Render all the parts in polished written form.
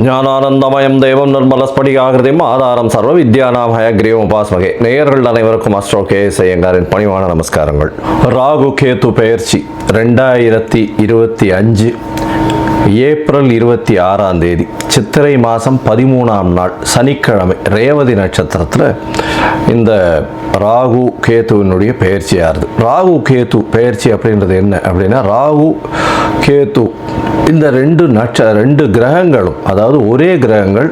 ஞானானந்தமயம் தெய்வம் நிர்மலஸ்படிகாகிருதியும் ஆதாரம் சர்வ வித்யானாம் ஹயக்ரீவம் உபாஸ்மகே. நேயர்கள் அனைவருக்கும் அஸ்ட்ரோ கேஎஸ் ஐயங்காரின் பணிவான நமஸ்காரங்கள். ராகு கேது பெயர்ச்சி 2025 ஏப்ரல் 26ஆம் தேதி சித்திரை மாதம் 13ஆம் நாள் சனிக்கிழமை ரேவதி நட்சத்திரத்தில் இந்த ராகு கேத்துவினுடைய பெயர்ச்சியாகுது. ராகு கேத்து பெயர்ச்சி அப்படின்றது என்ன அப்படின்னா, ராகு கேத்து இந்த ரெண்டு கிரகங்களும், அதாவது ஒரே கிரகங்கள்,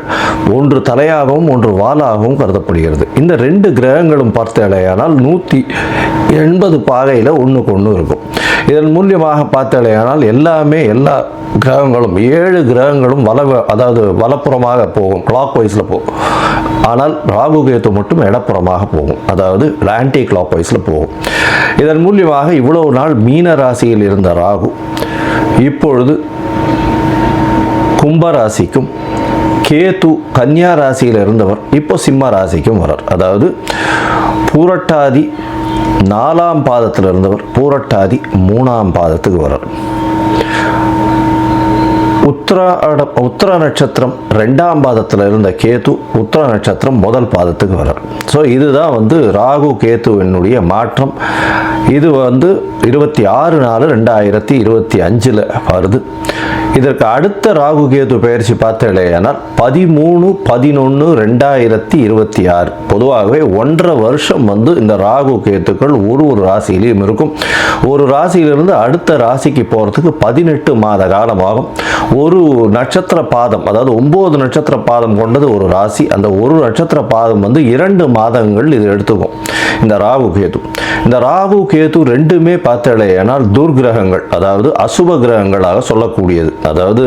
ஒன்று தலையாகவும் ஒன்று வாலாகவும் கருதப்படுகிறது. இந்த ரெண்டு கிரகங்களும் பார்த்தாலேயானால் 180 பாகையில் ஒன்றுக்கு ஒன்று இருக்கும். இதன் மூலியமாக பார்த்தாலேயானால் எல்லா கிரகங்களும் 7 கிரகங்களும் அதாவது வலப்புறமாக போகும், கிளாக் வைஸில் போகும். ஆனால் ராகு கேத்து மட்டும் இடப்புறமாக போகும், அதாவது ஆன்டி கிளாக் வைஸில் போகும். இதன் மூலியமாக இவ்வளவு நாள் மீன ராசியில் இருந்த ராகு இப்பொழுது கும்பராசிக்கும், கேது கன்னியா ராசியில் இருந்தவர் இப்போ சிம்ம ராசிக்கும் வரார். அதாவது பூரட்டாதி 4ஆம் பாதத்தில் இருந்தவர் பூரட்டாதி 3ஆம் பாதத்துக்கு வரார். உத்திர நட்சத்திரம் 2ஆம் பாதத்தில் இருந்த கேது உத்திர நட்சத்திரம் 1 பாதத்துக்கு வரார். ஸோ இதுதான் ராகு கேத்துவினுடைய மாற்றம். இது 26/4/2025 வருது. இதற்கு அடுத்த ராகு கேது பெயர்ச்சி பார்த்தேனால் 13/11/2026. பொதுவாகவே 1.5 வருஷம் இந்த ராகு கேத்துக்கள் ஒரு ராசியிலையும் இருக்கும். ஒரு ராசியிலிருந்து அடுத்த ராசிக்கு போகிறதுக்கு 18 மாத காலமாகும். ஒரு நட்சத்திர பாதம், அதாவது 9 நட்சத்திர பாதம் கொண்டது ஒரு ராசி. அந்த ஒரு நட்சத்திர பாதம் 2 மாதங்கள் இது எடுத்துக்கும் இந்த ராகு கேது. இந்த ராகு கேது ரெண்டுமே பார்த்தேனால் துர்கிரகங்கள், அதாவது அசுப கிரகங்களாக சொல்லக்கூடியது. அதாவது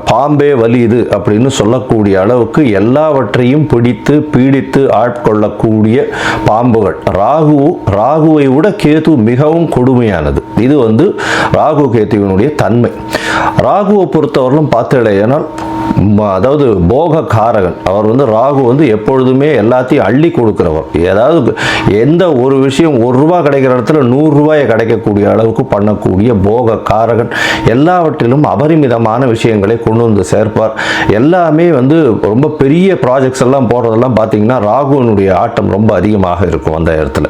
பாம்பே வலியுது அப்படின்னு சொல்லக்கூடிய அளவுக்கு எல்லாவற்றையும் பிடித்து பீடித்து ஆட்கொள்ளக்கூடிய பாம்புகள். ராகுவை விட கேது மிகவும் கொடுமையானது. இது ராகு கேத்துவினுடைய தன்மை. ராகுவை பொறுத்தவரையிலும் பார்த்தேனால் அதாவது போக காரகன். அவர் ராகு எப்பொழுதுமே எல்லாத்தையும் அள்ளி கொடுக்கிறவர். ஏதாவது எந்த ஒரு விஷயம் 1 ரூபா கிடைக்கிற இடத்துல 100 ரூபாயை கிடைக்கக்கூடிய அளவுக்கு பண்ணக்கூடிய போக காரகன். எல்லாவற்றிலும் அபரிமிதமான விஷயங்களை கொண்டு சேர்ப்பார். எல்லாமே ரொம்ப பெரிய ப்ராஜெக்ட்ஸ் எல்லாம் போடுறதெல்லாம் பார்த்தீங்கன்னா ராகுவினுடைய ஆட்டம் ரொம்ப அதிகமாக இருக்கும் அந்த இடத்துல.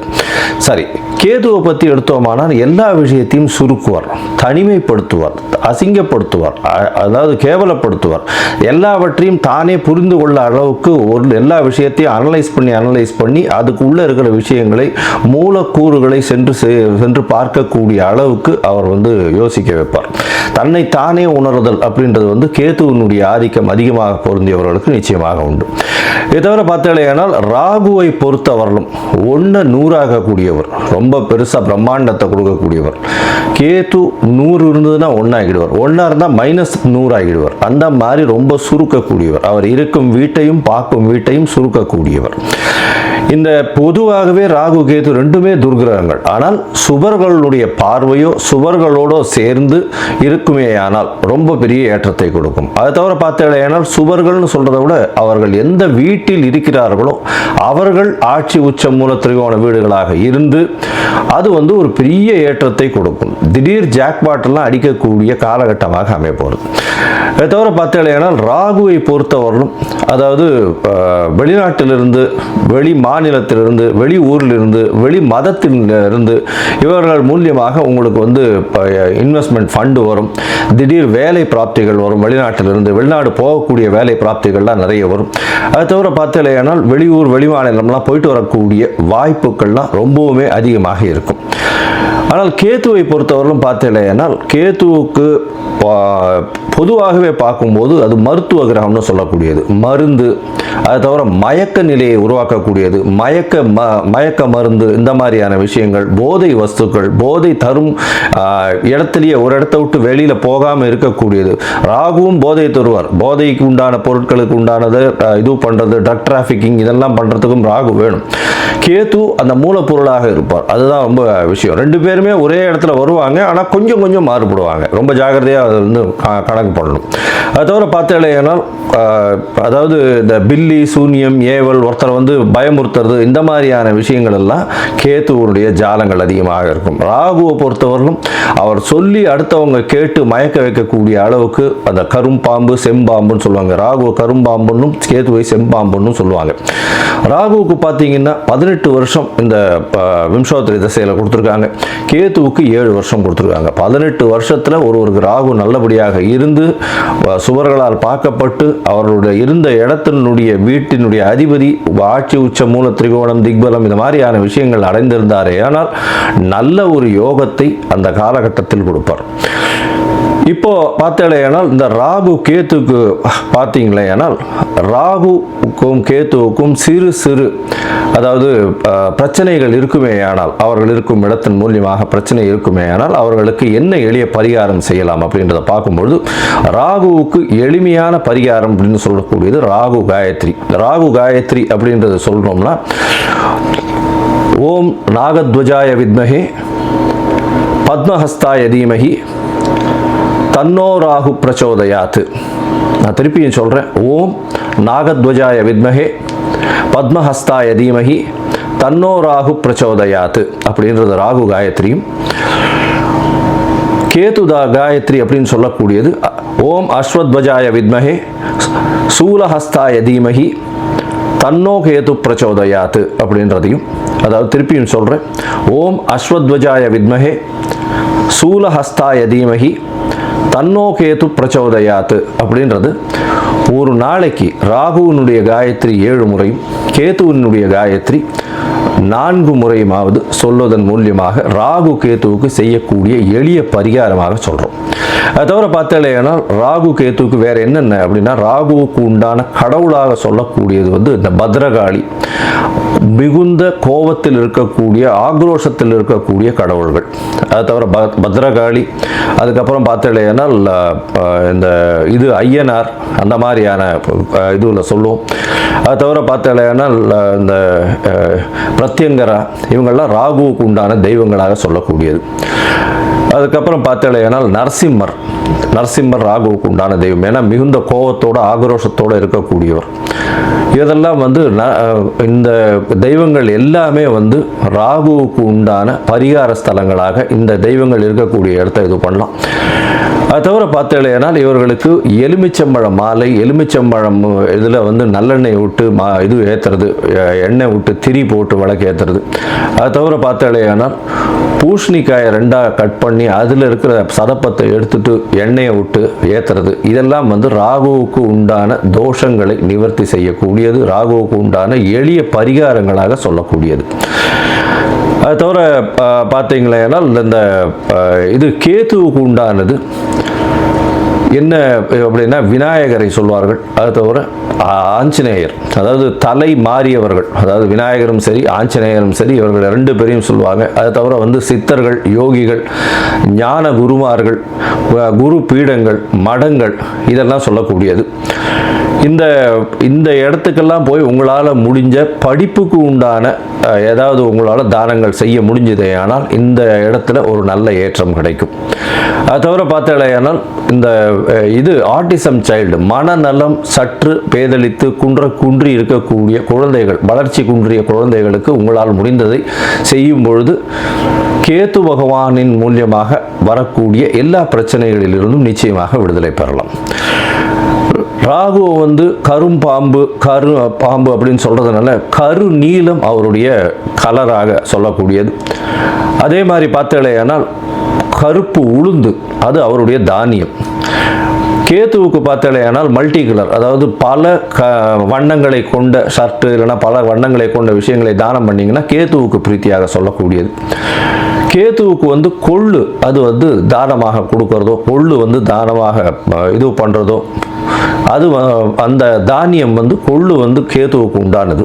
சரி, கேதுவை பற்றி எடுத்தோமானால் எல்லா விஷயத்தையும் சுருக்குவார், தனிமைப்படுத்துவார், அசிங்கப்படுத்துவார், அதாவது கேவலப்படுத்துவார். எல்லாவற்றையும் தானே புரிந்து கொள்ள அளவுக்கு எல்லா விஷயத்தையும் அனலைஸ் பண்ணி அதுக்குள்ளே இருக்கிற விஷயங்களை, மூலக்கூறுகளை சென்று பார்க்கக்கூடிய அளவுக்கு அவர் யோசிக்க வைப்பார். தன்னை தானே உணர்தல் அப்படின்றது கேதுவினுடைய ஆதிக்கம் அதிகமாக பொருந்தியவர்களுக்கு நிச்சயமாக உண்டு. இதை தவிர பார்த்தாலேயானால் ராகுவை பொறுத்தவர்களும் 1 100 கூடியவர், ரொம்ப பெருசாக பிரம்மாண்டத்தை கொடுக்கக்கூடியவர். கேது 100 இருந்ததுன்னா 1 ஆகிடுவார், 1 இருந்தால் -100 ஆகிடுவார். அந்த மாதிரி ரொம்ப சுருக்கக்கூடியவர். அவர் இருக்கும் வீட்டையும் பார்க்கும் வீட்டையும் சுருக்கக்கூடியவர். இந்த பொதுவாகவே ராகு கேது ரெண்டுமே துர்கிரகங்கள். ஆனால் சுபர்களுடைய பார்வையோ சுபர்களோடு சேர்ந்து இருக்குமேயானால் ரொம்ப பெரிய ஏற்றத்தை கொடுக்கும். அதை தவிர பார்த்தேனால் சுபர்கள்னு சொல்றதை விட அவர்கள் எந்த வீட்டில் இருக்கிறார்களோ அவர்கள் ஆட்சி உச்ச மூல திரிகோண வீடுகளாக இருந்து அது ஒரு பெரிய ஏற்றத்தை கொடுக்கும். திடீர் ஜாக்பாட்டெல்லாம் அடிக்கக்கூடிய காலகட்டமாக அமைப்போகிறது. அதை தவிர பார்த்தேனால் ராகுவை பொறுத்தவரையிலும், அதாவது வெளிநாட்டிலிருந்து, வெளி மாநிலத்திலிருந்து, வெளி ஊரிலிருந்து, வெளி மதத்திலிருந்து இவர்கள் மூலியமாக உங்களுக்கு இன்வெஸ்ட்மெண்ட் ஃபண்டு வரும். திடீர் வேலை பிராப்திகள் வரும். வெளிநாட்டிலிருந்து வெளிநாடு போகக்கூடிய வேலை பிராப்திகள்லாம் நிறைய வரும். அதை தவிர பார்த்தேனால் வெளியூர் வெளி மாநிலம்லாம் போயிட்டு வரக்கூடிய வாய்ப்புகள்லாம் ரொம்பவுமே அதிகமாக இருக்கும். ஆனால் கேத்துவை பொறுத்தவரையிலும் பார்த்தேனால் கேத்துவுக்கு பொதுவாகவே பார்க்கும்போது அது மருத்துவ கிரகம்னு சொல்லக்கூடியது. மருந்து, அதை தவிர மயக்க நிலையை உருவாக்கக்கூடியது, மயக்க மருந்து, இந்த மாதிரியான விஷயங்கள், போதை வஸ்துக்கள், போதை தரும் இடத்துலையே ஒரு இடத்த விட்டு வெளியில் போகாமல் இருக்கக்கூடியது. ராகுவும் போதை தருவார். போதைக்கு உண்டான பொருட்களுக்கு உண்டானது இது பண்ணுறது, ட்ரக் டிராஃபிக்கிங் இதெல்லாம் பண்ணுறதுக்கும் ராகு வேணும். கேது அந்த மூலப்பொருளாக இருப்பார். அதுதான் ரொம்ப விஷயம். 2 பேருமே எல்லாருமே ஒரே இடத்துல வருவாங்க, ஆனால் கொஞ்சம் கொஞ்சம் மாறுபடுவாங்க. ரொம்ப ஜாகிரதையாக அதை வந்து கணக்கு பண்ணணும். அது தவிர பார்த்தேனால் அதாவது இந்த பில்லி சூன்யம் ஏவல் ஒருத்தரை வந்து பயமுறுத்துறது இந்த மாதிரியான விஷயங்கள் எல்லாம் கேத்துவனுடைய ஜாலங்கள் அதிகமாக இருக்கும். ராகுவை பொறுத்தவரைக்கும் அவர் சொல்லி அடுத்தவங்க கேட்டு மயக்க வைக்கக்கூடிய அளவுக்கு அந்த கரும்பாம்பு செம்பாம்புன்னு சொல்லுவாங்க. ராகுவை கரும்பாம்புன்னு கேத்துவை செம்பாம்புன்னு சொல்லுவாங்க. ராகுவுக்கு பார்த்தீங்கன்னா 18 வருஷம் இந்த விம்சோத்தரி திசையில் கொடுத்துருக்காங்க. கேத்துவுக்கு 7 வருஷம் கொடுத்துருக்காங்க. 18 வருஷத்தில் ஒருவருக்கு ராகு நல்லபடியாக இருந்து சுவர்களால் பார்க்கப்பட்டு அவர்களுடைய இருந்த இடத்தினுடைய வீட்டினுடைய அதிபதி ஆட்சி உச்ச மூல திரிகோணம் திக்பலம் இந்த மாதிரியான விஷயங்கள் அடைந்திருந்தாரே ஆனால் நல்ல ஒரு யோகத்தை அந்த காலகட்டத்தில் கொடுப்பார். இப்போ பார்த்தேனால் இந்த ராகு கேத்துக்கு பார்த்தீங்களேனால் ராகுக்கும் கேத்துவுக்கும் சிறு சிறு அதாவது பிரச்சனைகள் இருக்குமே ஆனால் அவர்கள் இருக்கும் இடத்தின் மூலியமாக பிரச்சனை இருக்குமே ஆனால் அவர்களுக்கு என்ன எளிய பரிகாரம் செய்யலாம் அப்படின்றத பார்க்கும்பொழுது ராகுவுக்கு எளிமையான பரிகாரம் அப்படின்னு சொல்லக்கூடியது ராகு காயத்ரி. ராகு காயத்ரி அப்படின்றத சொல்றோம்னா ஓம் நாகத்வஜாய வித்மஹே பத்மஹஸ்தாய தீமஹி தன்னோ ராகு பிரச்சோதயாத். நான் திருப்பியும் சொல்கிறேன். ஓம் நாகத்வஜாய வித்மஹே பத்மஹஸ்தாய தீமஹி தன்னோ ராகு பிரச்சோதயாத் அப்படின்றது ராகு காயத்ரியும். கேதுதா காயத்ரி அப்படின்னு சொல்லக்கூடியது ஓம் அஸ்வத்வஜாய வித்மஹே சூலஹஸ்தாய தீமஹி தன்னோ கேது பிரச்சோதயாத் அப்படின்றதையும், அதாவது திருப்பியும் சொல்கிறேன். ஓம் அஸ்வத்வஜாய வித்மஹே சூலஹஸ்தாய தீமஹி தன்னோ கேது பிரச்சோதயாத் அப்படின்றது ஒரு நாளைக்கு ராகுவினுடைய காயத்ரி 7 முறையும் கேதுவினுடைய காயத்ரி 4 முறையுமாவது சொல்வதன் மூலியமாக ராகு கேத்துவுக்கு செய்யக்கூடிய எளிய பரிகாரமாக சொல்கிறோம். அது தவிர பார்த்தேன்னா ராகு கேத்துவுக்கு வேற என்னென்ன அப்படின்னா ராகுவுக்கு உண்டான கடவுளாக சொல்லக்கூடியது வந்து இந்த பத்ரகாளி, மிகுந்த கோபத்தில் இருக்கக்கூடிய ஆக்ரோஷத்தில் இருக்கக்கூடிய கடவுள்கள். அது தவிர பத்ரகாளி, அதுக்கப்புறம் பார்த்தேன்னா இந்த இது ஐயனார் அந்த மாதிரியான இதுவில் சொல்லுவோம். அது தவிர பார்த்தேன்னா இந்த பிரத்யங்கரா இவங்கள்லாம் ராகுவுக்கு உண்டான தெய்வங்களாக சொல்லக்கூடியது. அதுக்கப்புறம் பார்த்தேனால் நரசிம்மர் ராகுவுக்கு உண்டான தெய்வம். ஏன்னா மிகுந்த கோபத்தோடு ஆக்ரோஷத்தோடு இருக்கக்கூடியவர். இதெல்லாம் வந்து இந்த தெய்வங்கள் எல்லாமே வந்து ராகுவுக்கு உண்டான பரிகார ஸ்தலங்களாக இந்த தெய்வங்கள் இருக்கக்கூடிய இடத்த இது பண்ணலாம். அது தவிர பார்த்தேனால் இவர்களுக்கு எலுமிச்சம்பழம் மாலை, எலுமிச்சம்பழம் இதில் வந்து நல்லெண்ணெய் விட்டு இது ஏற்றுறது, எண்ணெய் விட்டு திரி போட்டு விளக்கு ஏற்றுறது. அது தவிர பார்த்தேனால் பூசணிக்காயை 2ஆக கட் பண்ணி அதில் இருக்கிற சதப்பத்தை எடுத்துட்டு எண்ணெயை விட்டு ஏற்றுறது. இதெல்லாம் வந்து ராகுவுக்கு உண்டான தோஷங்களை நிவர்த்தி செய்யக்கூடியது, ராகுவுக்கு உண்டான எளிய பரிகாரங்களாக சொல்லக்கூடியது. அது தவிர பார்த்தீங்களேனால் இந்த இது கேத்துவுக்கு உண்டானது என்ன அப்படின்னா விநாயகரை சொல்வார்கள். அது தவிர ஆஞ்சநேயர், அதாவது தலை மாறியவர்கள், அதாவது விநாயகரும் சரி ஆஞ்சநேயரும் சரி இவர்கள் 2 பேரையும் சொல்லுவாங்க. அது தவிர வந்து சித்தர்கள், யோகிகள், ஞான குருமார்கள், குரு பீடங்கள், மடங்கள் இதெல்லாம் சொல்லக்கூடியது. இந்த இடத்துக்கெல்லாம் போய் உங்களால் முடிஞ்ச படிப்புக்கு உண்டான ஏதாவது உங்களால் தானங்கள் செய்ய முடிஞ்சதே ஆனால் இந்த இடத்துல ஒரு நல்ல ஏற்றம் கிடைக்கும். அது தவிர பார்த்தேனால் இந்த இது ஆட்டிசம் சைல்டு, மனநலம் சற்று பேதலித்து குன்றி இருக்கக்கூடிய குழந்தைகள், வளர்ச்சி குன்றிய குழந்தைகளுக்கு உங்களால் முடிந்ததை செய்யும் பொழுது கேத்து பகவானின் மூலியமாக வரக்கூடிய எல்லா பிரச்சனைகளிலிருந்தும் நிச்சயமாக விடுதலை பெறலாம். ராகுவை வந்து கரும்பாம்பு பாம்பு அப்படின்னு சொல்கிறதுனால கரு நீலம் அவருடைய கலராக சொல்லக்கூடியது. அதே மாதிரி பார்த்தேனால் கருப்பு உளுந்து அது அவருடைய தானியம். கேத்துவுக்கு பார்த்தேனால் மல்டி கலர், அதாவது பல வண்ணங்களை கொண்ட ஷர்ட்டு இல்லைன்னா பல வண்ணங்களை கொண்ட விஷயங்களை தானம் பண்ணிங்கன்னா கேத்துவுக்கு பிரீத்தியாக சொல்லக்கூடியது. கேத்துவுக்கு வந்து கொள்ளு அது வந்து தானமாக கொடுக்கறதோ, கொள்ளு வந்து தானமாக இது பண்ணுறதோ, அது அந்த தானியம் வந்து கொள்ளு வந்து கேத்துவுக்கு உண்டானது.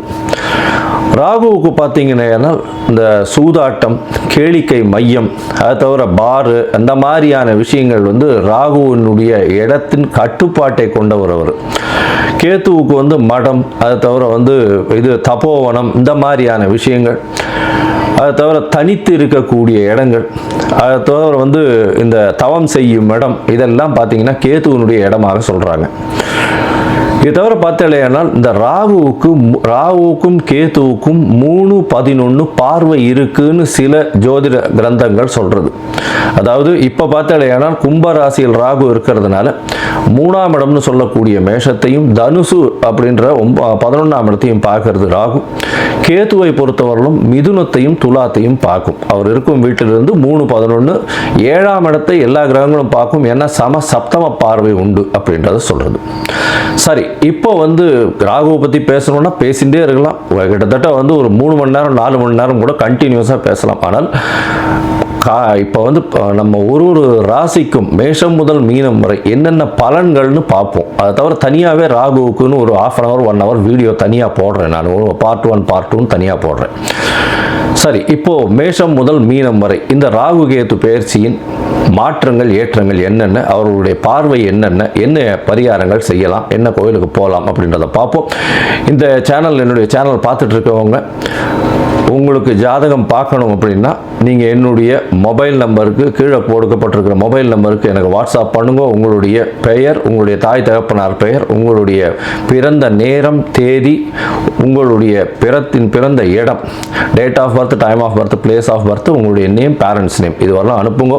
ராகுவுக்கு பார்த்தீங்கன்னா இந்த சூதாட்டம், கேளிக்கை மையம், அது தவிர பாரு அந்த மாதிரியான விஷயங்கள் வந்து ராகுவினுடைய இடத்தின் கட்டுப்பாட்டை கொண்டவர் அவர். கேத்துவுக்கு வந்து மடம், அது தவிர வந்து இது தபோவனம் இந்த மாதிரியான விஷயங்கள். அதை தவிர தனித்து இருக்கக்கூடிய இடங்கள், அதை தவிர வந்து இந்த தவம் செய்யும் இடம், இதெல்லாம் பார்த்தீங்கன்னா கேதுவனுடைய இடமாக சொல்கிறாங்க. இது தவிர பார்த்தாலேயானால் இந்த ராகுவுக்கும் கேதுவுக்கும் 3-11 பார்வை இருக்குன்னு சில ஜோதிட கிரந்தங்கள் சொல்கிறது. அதாவது இப்போ பார்த்தாலேயானால் கும்பராசியில் ராகு இருக்கிறதுனால 3ஆம் இடம்னு சொல்லக்கூடிய மேஷத்தையும் தனுசு அப்படின்ற 11ஆம் இடத்தையும் பார்க்கறது ராகு. கேதுவை பொறுத்தவரையிலும் மிதுனத்தையும் துலாத்தையும் பார்க்கும். அவர் இருக்கும் வீட்டிலிருந்து 3-11 7ஆம் இடத்தை எல்லா கிரகங்களும் பார்க்கும். ஏன்னா சப்தம பார்வை உண்டு அப்படின்றத சொல்கிறது. சரி, இப்போ வந்து ராகுவை பற்றி பேசணும்னா பேசிகிட்டே இருக்கலாம். கிட்டத்தட்ட வந்து ஒரு 3 மணி நேரம் 4 மணி நேரம் கூட கண்டினியூஸாக பேசலாம். ஆனால் இப்போ வந்து நம்ம ஒரு ராசிக்கும் மேஷம் முதல் மீனம் வரை என்னென்ன பலன்கள்னு பார்ப்போம். அதை தவிர தனியாகவே ராகுவுக்குன்னு ஒரு 1/2 hour 1 hour வீடியோ தனியாக போடுறேன். நான் பார்ட் 1 பார்ட் 2 தனியாக போடுறேன். சரி, இப்போ மேஷம் முதல் மீனம் வரை இந்த ராகு கேது பெயர்ச்சியின் மாற்றங்கள் ஏற்றங்கள் என்னென்ன, அவர்களுடைய பார்வை என்னென்ன, என்ன பரிகாரங்கள் செய்யலாம், என்ன கோயிலுக்கு போகலாம் அப்படின்றத பார்ப்போம். இந்த சேனல், என்னுடைய சேனல் பார்த்துட்டு இருக்கவங்க உங்களுக்கு ஜாதகம் பார்க்கணும் அப்படின்னா நீங்கள் என்னுடைய மொபைல் நம்பருக்கு, கீழே கொடுக்கப்பட்டிருக்கிற மொபைல் நம்பருக்கு எனக்கு வாட்ஸ்அப் பண்ணுங்க. உங்களுடைய பெயர், உங்களுடைய தாய் தகப்பனார் பெயர், உங்களுடைய பிறந்த நேரம், தேதி, உங்களுடைய பிறந்த இடம், date of birth, time of birth, place of birth, உங்களுடைய நேம், பேரண்ட்ஸ் நேம், இதுவரெல்லாம் அனுப்புங்க.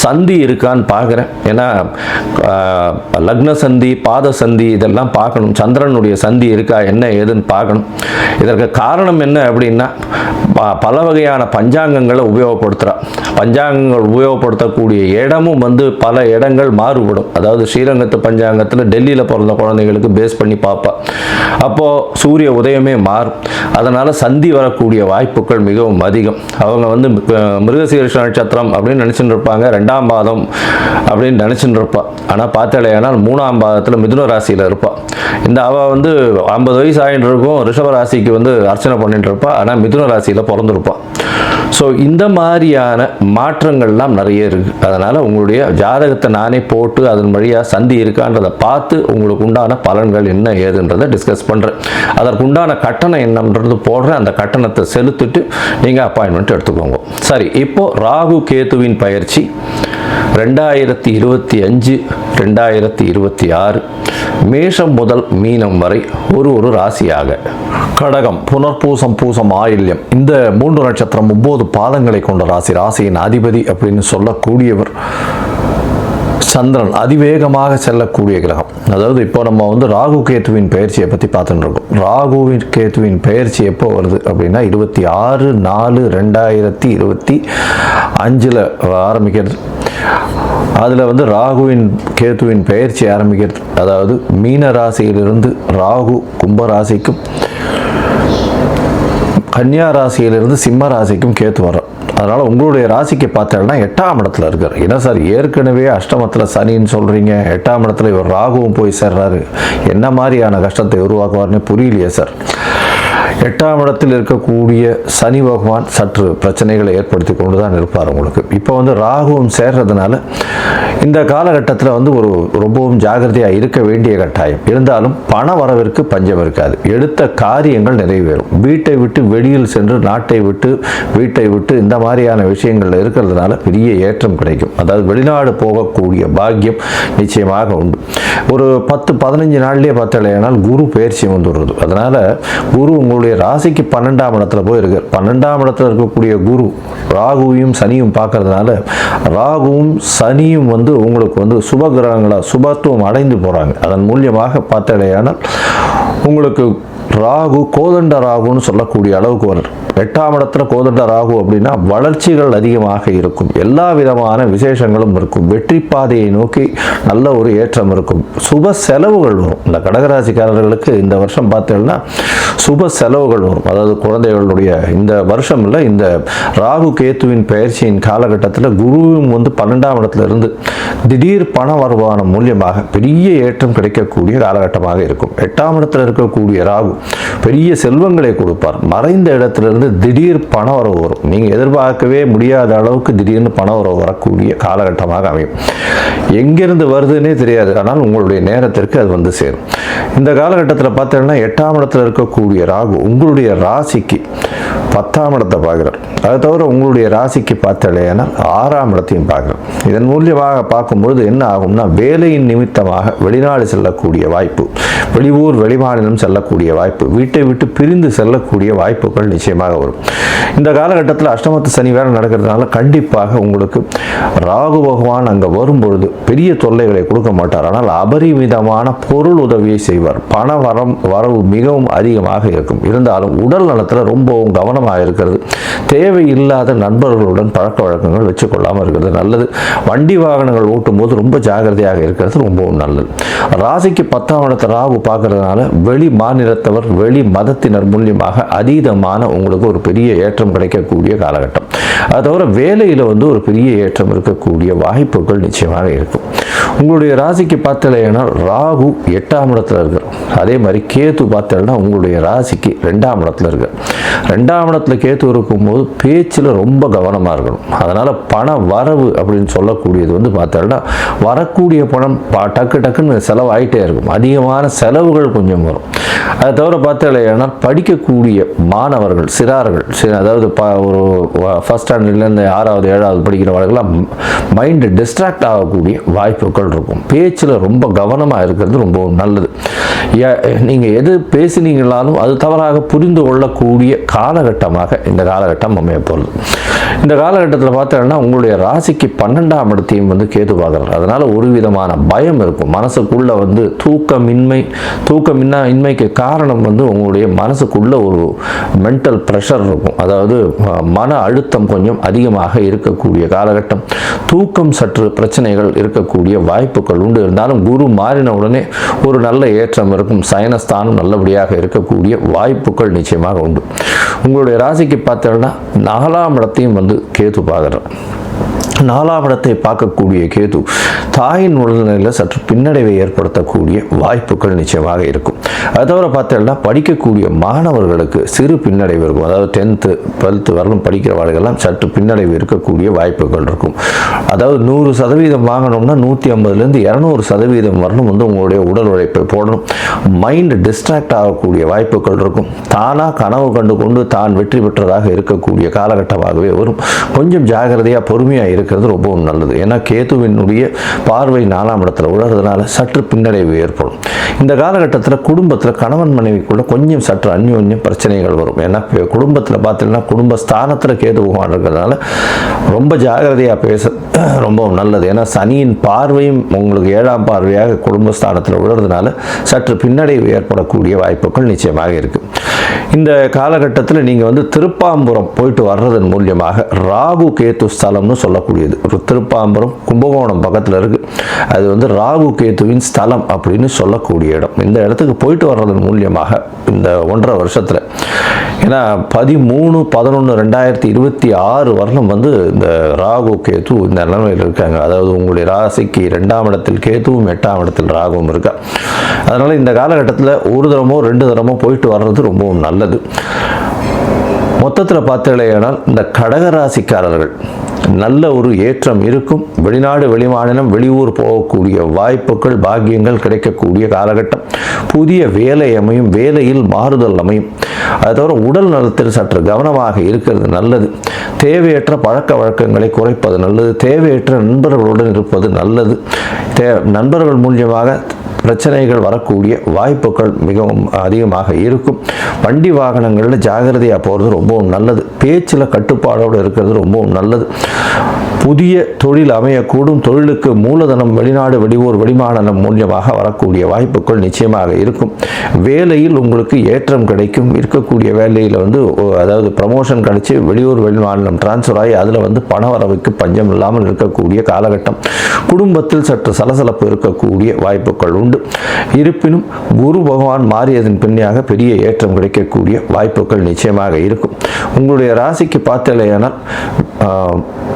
சந்தி இருக்கான்னு பார்க்குறேன். ஏன்னா லக்ன சந்தி, பாத சந்தி இதெல்லாம் பார்க்கணும். சந்திரனுடைய சந்தி இருக்கா, என்ன ஏதுன்னு பார்க்கணும். இதற்கு காரணம் என்ன அப்படின்னா பல வகையான பஞ்சாங்கங்களை உபயோகப்படுத்துகிறா. பஞ்சாங்கங்கள் உபயோகப்படுத்தக்கூடிய இடமும் வந்து பல இடங்கள் மாறுபடும். அதாவது ஸ்ரீரங்கத்து பஞ்சாங்கத்தில் டெல்லியில் பிறந்த குழந்தைகளுக்கு பேஸ் பண்ணி பார்ப்பா. அப்போது சூரிய உதயமே மாறும். அதனால் சந்தி வரக்கூடிய வாய்ப்புகள் மிகவும் அதிகம். அவங்க வந்து மிருகசீரிஷ நட்சத்திரம் அப்படின்னு நினச்சிட்டு இருப்பாங்க, 2ஆம் பாதம் அப்படின்னு நினச்சிட்டு இருப்பாள். ஆனால் பார்த்தாலேயானால் 3ஆம் பாதத்தில் மிதுன ராசியில் இருப்பாள். இந்த அவள் வந்து 50 வயசு ஆகிட்டு இருக்கும், ரிஷப ராசிக்கு வந்து அர்ச்சனை பண்ணிட்டு இருப்பாள். ஆனால் மிதுன ராசியில் பிறந்திருப்பாள். ஸோ இந்த மாதிரியான மாற்றங்கள்லாம் நிறைய இருக்குது. அதனால் உங்களுடைய ஜாதகத்தை நானே போட்டு அதன் வழியாக சந்தி இருக்கான்றதை பார்த்து உங்களுக்கு உண்டான பலன்கள் என்ன ஏதுன்றதை டிஸ்கஸ் பண்ணுறேன். அதற்குண்டான கட்டணம் என்னன்றது போடுறேன். அந்த கட்டணத்தை செலுத்திட்டு நீங்கள் அப்பாயின்மெண்ட் எடுத்துக்கோங்க. சரி, இப்போது ராகு கேதுவின் பயிற்சி 2025 2026 மேஷம் முதல் மீனம் வரை ஒரு ராசியாக. கடகம், புனர்பூசம், பூசம், ஆயில்யம், இந்த 3 நட்சத்திரம் 9 பாதங்களை கொண்ட ராசி. ராசியின் அதிபதி அப்படின்னு சொல்லக்கூடியவர் சந்திரன், அதிவேகமாக செல்லக்கூடிய கிரகம். அதாவது இப்போ நம்ம வந்து ராகு கேத்துவின் பயிற்சியை பற்றி பார்த்துட்டு இருக்கோம். ராகுவின் கேத்துவின் பயிற்சி எப்போ வருது அப்படின்னா 26/4/2025 ஆரம்பிக்கிறது. அதில் வந்து ராகுவின் கேத்துவின் பயிற்சி ஆரம்பிக்கிறது. அதாவது மீன ராசியிலிருந்து ராகு கும்பராசிக்கும், கன்னியா ராசியிலிருந்து சிம்ம ராசிக்கும் கேத்து வர்றார். அதனால் உங்களுடைய ராசிக்கு பார்த்தோம்னா 8ஆம் இடத்துல இருக்கார். என்ன சார், ஏற்கனவே அஷ்டமத்தில் சனின்னு சொல்கிறீங்க, 8ஆம் இடத்துல இவர் ராகுவும் போய் சேர்றாரு, என்ன மாதிரியான கஷ்டத்தை உருவாக்குவார்னு புரியலையே சார். 8ஆம் இடத்தில் இருக்கக்கூடிய சனி பகவான் சற்று பிரச்சனைகளை ஏற்படுத்தி கொண்டு தான் இருப்பார் உங்களுக்கு. இப்போ வந்து ராகுவும் சேர்றதுனால இந்த காலகட்டத்தில் வந்து ரொம்பவும் ஜாகிரதையாக இருக்க வேண்டிய கட்டாயம். இருந்தாலும் பண வரவிற்கு பஞ்சம் இருக்காது. எடுத்த காரியங்கள் நிறைவேறும். வீட்டை விட்டு வெளியில் சென்று, நாட்டை விட்டு வீட்டை விட்டு இந்த மாதிரியான விஷயங்கள் இருக்கிறதுனால பெரிய ஏற்றம் கிடைக்கும். அதாவது வெளிநாடு போகக்கூடிய பாக்கியம் நிச்சயமாக உண்டு. ஒரு 10-15 நாள்லேயே பார்த்தாலேனால் குரு பயிற்சி வந்துடுறது. அதனால் குரு உங்களுடைய ராசிக்கு 12ஆம் இடத்துல போய் இருக்கு. 12ஆம் இடத்துல இருக்கக்கூடிய குரு ராகுவையும் சனியும் பார்க்கறதுனால ராகுவும் சனியும் வந்து உங்களுக்கு வந்து சுப கிரகங்களா சுபத்துவம் அடைந்து போகிறாங்க. அதன் மூலியமாக பார்த்தாலேயானால் உங்களுக்கு ராகு கோதண்ட ராகுன்னு சொல்லக்கூடிய அளவுக்கு வரும். 8ஆம் இடத்துல கோதண்ட ராகு அப்படின்னா வளர்ச்சிகள் அதிகமாக இருக்கும், எல்லா விதமான விசேஷங்களும் இருக்கும், வெற்றி பாதையை நோக்கி நல்ல ஒரு ஏற்றம் இருக்கும், சுப செலவுகள் வரும். இந்த கடகராசிக்காரர்களுக்கு இந்த வருஷம் பார்த்தீங்கன்னா சுப செலவுகள் வரும். அதாவது குழந்தைகளுடைய இந்த வருஷம் இல்லை, இந்த ராகு கேத்துவின் பயிற்சியின் காலகட்டத்தில் குருவும் வந்து 12ஆம் இடத்துல இருந்து திடீர் பண வருமானம் மூலியமாக பெரிய ஏற்றம் கிடைக்கக்கூடிய காலகட்டமாக இருக்கும். 8ஆம் இடத்துல இருக்கக்கூடிய ராகு பெரிய செல்வங்களை கொடுப்பார். மறைந்த இடத்திலிருந்து வந்து திடீர் பண வரவு வரும். நீங்கள் எதிர்பார்க்கவே முடியாத அளவுக்கு திடீர்னு பண வரவு வரக்கூடிய காலகட்டமாக அமையும். எங்கிருந்து வருதுன்னே தெரியாது, ஆனால் உங்களுடைய நேரத்திற்கு அது வந்து சேரும். இந்த காலகட்டத்தில் பார்த்தீங்கன்னா 8ஆம் இடத்துல இருக்கக்கூடிய ராகு உங்களுடைய ராசிக்கு 10ஆம் இடத்தை பார்க்குறார். அதை தவிர உங்களுடைய ராசிக்கு பார்த்தலைன்னா 6ஆம் இடத்தையும் பார்க்குறார். இதன் மூலியமாக பார்க்கும்பொழுது என்ன ஆகும்னா, வேலையின் நிமித்தமாக வெளிநாடு செல்லக்கூடிய வாய்ப்பு, வெளியூர் வெளிமாநிலம் செல்லக்கூடிய வாய்ப்பு, வீட்டை விட்டு பிரிந்து செல்லக்கூடிய வாய்ப்புகள் நிச்சயமாக வரும். இந்த காலகட்டத்தில் அஷ்டமத்து சனி வேறு நடக்கிறதுனால கண்டிப்பாக உங்களுக்கு ராகு பகவான் அங்கே வரும்பொழுது பெரிய தொல்லைகளை கொடுக்க மாட்டார். ஆனால் அபரிமிதமான பொருள் உதவியை செய்வார். பண வரவு மிகவும் அதிகமாக இருக்கும். இருந்தாலும் உடல் நலத்தில் ரொம்பவும் கவனமாக இருக்கிறது. தேவையில்லாத நண்பர்களுடன் பழக்க வழக்கங்கள் வச்சுக்கொள்ளாமல் இருக்கிறது நல்லது. வண்டி வாகனங்கள் ஓட்டும் போது ரொம்ப ஜாகிரதையாக இருக்கிறது ரொம்பவும் நல்லது. ராசிக்கு 10ஆம் இடத்தை ராகு பார்க்கறதுனால வெளி மாநிலத்தவர், வெளி மதத்தினர் மூலியமாக அதீதமான உங்களுக்கு ஒரு பெரிய ஏற்றம் கிடைக்கக்கூடிய காலகட்டம். அதை தவிர வேலையில் வந்து ஒரு பெரிய ஏற்றம் இருக்கக்கூடிய வாய்ப்புகள் நிச்சயமாக இருக்கும். உங்களுடைய ராசிக்கு பார்த்தலைன்னா ராகு 8ஆம் இடத்துல இருக்கார். அதே மாதிரி கேது பார்த்தலைன்னா உங்களுடைய ராசிக்கு 2ஆம் இடத்துல இருக்கார். 2ஆம் இடத்துல கேது இருக்கும்போது பேச்சில் ரொம்ப கவனமாக இருக்கணும். அதனால் பண வரவு அப்படின்னு சொல்லக்கூடியது வந்து பார்த்தோம்னா வரக்கூடிய பணம் டக்கு டக்குன்னு செலவாயிட்டே இருக்கும். அதிகமான செலவுகள் கொஞ்சம் வரும். அதை தவிர பார்த்தீங்கன்னா படிக்கக்கூடிய மாணவர்கள், சிறார்கள், அதாவது ஒரு ஃபஸ்ட் ஸ்டாண்டர்ட்லேருந்து 6வது 7வது படிக்கிறவர்களெல்லாம் மைண்டு டிஸ்ட்ராக்ட் ஆகக்கூடிய வாய்ப்புகள் இருக்கும். பேச்சில் ரொம்ப கவனமாக இருக்கிறது ரொம்ப நல்லது. நீங்கள் எது பேசினீங்களாலும் அது தவறாக புரிந்து கொள்ளக்கூடிய காலகட்டமாக இந்த காலகட்டம் அமைய போகிறது. இந்த காலகட்டத்தில் பார்த்தீங்கன்னா உங்களுடைய ராசிக்கு 12ஆம் இடத்தையும் வந்து கேது பார்க்குறாரு. அதனால் ஒரு விதமான பயம் இருக்கும். மனசுக்குள்ளே வந்து தூக்கமின்மைக்கு காரணம் வந்து உங்களுடைய மனசுக்குள்ளே ஒரு மென்டல் ப்ரெஷர் இருக்கும். அதாவது மன அழுத்தம் கொஞ்சம் அதிகமாக இருக்கக்கூடிய காலகட்டம். தூக்கம் சற்று பிரச்சனைகள் இருக்கக்கூடிய வாய்ப்புகள் உண்டு. இருந்தாலும் குரு மாறின உடனே ஒரு நல்ல ஏற்றம் இருக்கும். சயனஸ்தானம் நல்லபடியாக இருக்கக்கூடிய வாய்ப்புகள் நிச்சயமாக உண்டு. உங்களுடைய ராசிக்கு பார்த்தோம்னா 4ஆம் இடத்தையும் வந்து கேது பார்க்குறார். 4ஆம் இடத்தை பார்க்கக்கூடிய கேது தாயின் உடல்நிலையில் சற்று பின்னடைவை ஏற்படுத்தக்கூடிய வாய்ப்புகள் நிச்சயமாக இருக்கும். அதை தவிர பார்த்தீங்கன்னா படிக்கக்கூடிய மாணவர்களுக்கு சிறு பின்னடைவு இருக்கும். அதாவது 10th 12th வரலும் படிக்கிறவர்களெல்லாம் சற்று பின்னடைவு இருக்கக்கூடிய வாய்ப்புகள் இருக்கும். அதாவது 100% வாங்கணும்னா 150லேருந்து 200% வரலும் வந்து உங்களுடைய உடல் உழைப்பை போடணும். மைண்டு டிஸ்ட்ராக்ட் ஆகக்கூடிய வாய்ப்புகள் இருக்கும். தானாக கனவு கண்டு கொண்டு தான் வெற்றி பெற்றதாக இருக்கக்கூடிய காலகட்டமாகவே வரும். கொஞ்சம் ஜாகிரதையாக பொறுமையாக இருக்கிறது ரொம்பவும் நல்லது. ஏன்னா கேதுவினுடைய பார்வை 4ஆம் இடத்துல உழறதுனால சற்று பின்னடைவு ஏற்படும். இந்த காலகட்டத்தில் குடும்பத்தில் கணவன் மனைவிக்குள்ள கொஞ்சம் சற்று அந்யோன்யம் பிரச்சனைகள் வரும். ஏன்னா குடும்பத்தில் பார்த்தீங்கன்னா குடும்பஸ்தானத்தில் கேது பகவான் இருக்கிறதுனால ரொம்ப ஜாகிரதையாக பேச ரொம்ப நல்லது. ஏன்னா சனியின் பார்வையும் உங்களுக்கு 7ஆம் பார்வையாக குடும்பஸ்தானத்தில் விழுறதுனால சற்று பின்னடைவு ஏற்படக்கூடிய வாய்ப்புகள் நிச்சயமாக இருக்குது. இந்த காலகட்டத்தில் நீங்கள் வந்து திருப்பாம்புரம் போயிட்டு வர்றதன் மூலியமாக ராகு கேத்து ஸ்தலம்னு சொல்லக்கூடியது. ஒரு திருப்பாம்புரம் கும்பகோணம் பக்கத்தில் இருக்குது. அது வந்து ராகு கேத்துவின் ஸ்தலம் அப்படின்னு சொல்லக்கூடிய இடம். இந்த இடத்துக்கு போயிட்டு வர்றதன் மூலியமாக இந்த 1.5 வருஷத்தில், ஏன்னா 13/11/2026 வரலும் வந்து இந்த ராகு கேத்து இந்த நிலைமையில் இருக்காங்க. அதாவது உங்களுடைய ராசிக்கு 2ஆம் இடத்தில் கேத்துவும் 8ஆம் இடத்தில் ராகுவும் இருக்கா. அதனால் இந்த காலகட்டத்தில் ஒரு தரமோ 2 தரமோ போயிட்டு வர்றது ரொம்பவும் நல்லது. மொத்தத்தில் பார்த்தீங்கன்னா இந்த கடகராசிக்காரர்கள் நல்ல ஒரு ஏற்றம் இருக்கும். வெளிநாடு வெளிமாநிலம் வெளியூர் போகக்கூடிய வாய்ப்புகள் பாக்கியங்கள் கிடைக்கக்கூடிய காலகட்டம். புதிய வேலை அமையும், வேலையில் மாறுதல் அமையும். அதை தவிர உடல் நலத்தில் சற்று கவனமாக இருக்கிறது நல்லது. தேவையற்ற பழக்க வழக்கங்களை குறைப்பது நல்லது. தேவையற்ற நண்பர்களுடன் இருப்பது நல்லது. நண்பர்கள் மூலியமாக பிரச்சனைகள் வரக்கூடிய வாய்ப்புகள் மிகவும் அதிகமாக இருக்கும். வண்டி வாகனங்களில் ஜாகிரதையாக போகிறது ரொம்பவும் நல்லது. பேச்சில் கட்டுப்பாடோடு இருக்கிறது ரொம்பவும் நல்லது. புதிய தொழில் அமையக்கூடும். தொழிலுக்கு மூலதனம் வெளிநாடு வெளியூர் வெளிமாநிலம் மூலியமாக வரக்கூடிய வாய்ப்புகள் நிச்சயமாக இருக்கும். வேலையில் உங்களுக்கு ஏற்றம் கிடைக்கும். இருக்கக்கூடிய வேலையில் வந்து அதாவது ப்ரமோஷன் கிடைச்சி வெளியூர் வெளிமாநிலம் டிரான்ஸ்ஃபர் ஆகி அதில் வந்து பண வரவுக்கு பஞ்சம் இல்லாமல் இருக்கக்கூடிய காலகட்டம். குடும்பத்தில் சற்று சலசலப்பு இருக்கக்கூடிய வாய்ப்புகள் உண்டு. இருப்பினும் குரு பகவான் மாறியதன் பின்னாக பெரிய ஏற்றம் கிடைக்கக்கூடிய வாய்ப்புகள் நிச்சயமாக இருக்கும். உங்களுடைய ராசிக்கு பார்த்தலையானால்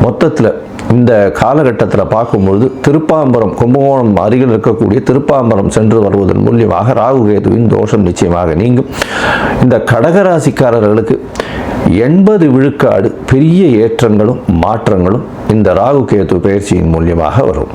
மொத்தத்தில் இந்த காலகட்டத்தில் பார்க்கும்பொழுது திருப்பாம்பரம், கும்பகோணம் அருகில் இருக்கக்கூடிய திருப்பாம்பரம் சென்று வருவதன் மூலியமாக ராகு கேதுவின் தோஷம் நிச்சயமாக நீங்கும். இந்த கடகராசிக்காரர்களுக்கு 80 விழுக்காடு பெரிய ஏற்றங்களும் மாற்றங்களும் இந்த ராகு கேது பயிற்சியின் மூலியமாக வரும்.